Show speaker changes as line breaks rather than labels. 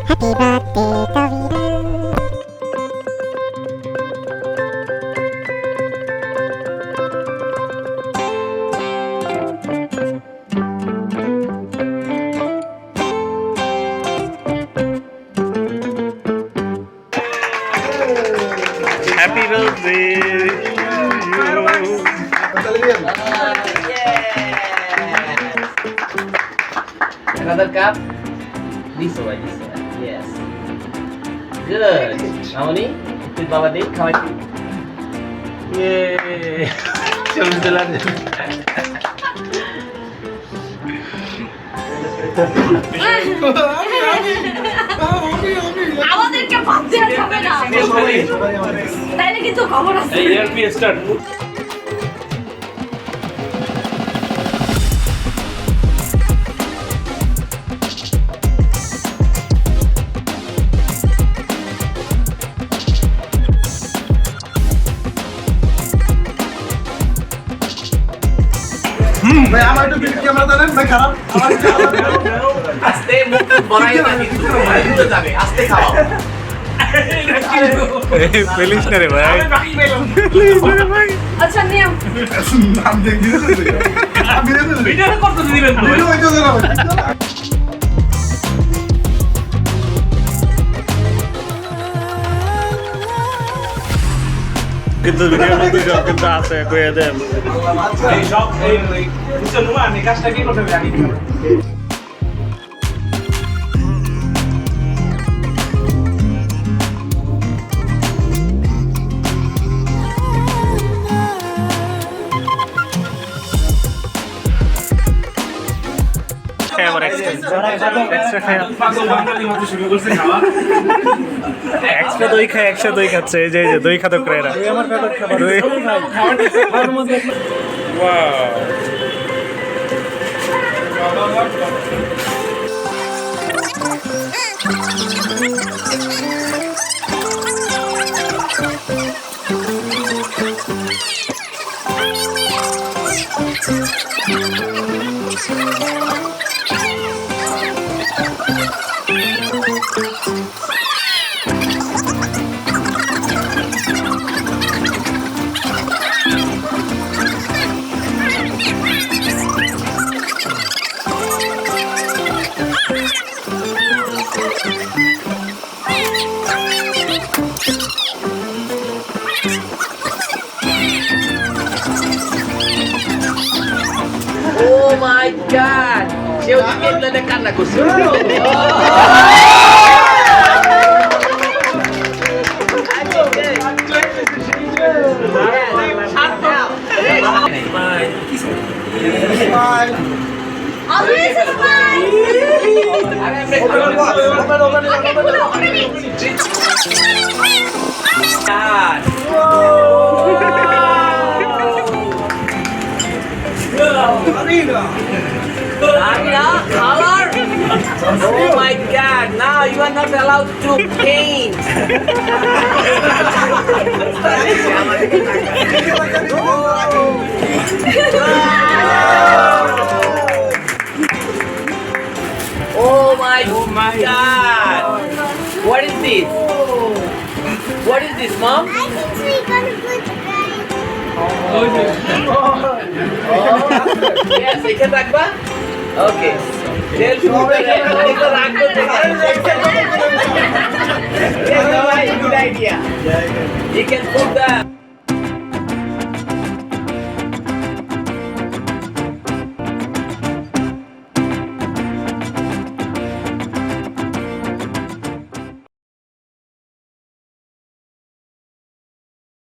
Happy birthday, Tabina.
Happy birthday
Another cup. This one. Yes. Good. Naoni, itu bawa deh, kawan.
Yay! Jalan-jalan.
আমাদেরকে ভাত দেওয়া যাবে না তাইলে কিন্তু খবর আছে
স্টার্ট
ভাই আমার একটু বিট ক্যামেরা দেন ভাই খারাপ
আস্তে মুখ বড়াই না কিন্তু ঘুরে যাবে আস্তে খাও
ফেলিস না রে ভাই
আচ্ছা নিয়ম
নাম দিয়ে দিয়েছে
ভিডিও করতে দিবেন তো
ভিডিও হইতো না
কিন্তু ভিডিওর মধ্যে সব কিন্তু আছে কইয়া দেন
এই সব এই কিছু নোয়া নি কাজটা কি করতে হবে আগে
এবার এক্সট্রা খায়
পাগল বাঙালি মতো শুরু করছে খাওয়া
এক্সট্রা দই খায় একশো দই খাচ্ছে এই যে দই খাদক এরা আমার ফেভারিট খাবার দই
Oh my god! Siya yung game lang na kana ko.
Always is fine.
Color? Oh my god, now you are not allowed to paint. Oh my god. What is this? What is this, Mom?
I think we're gonna put
Yes, I can rakba? Okay. Tell Yes, good idea. You can put the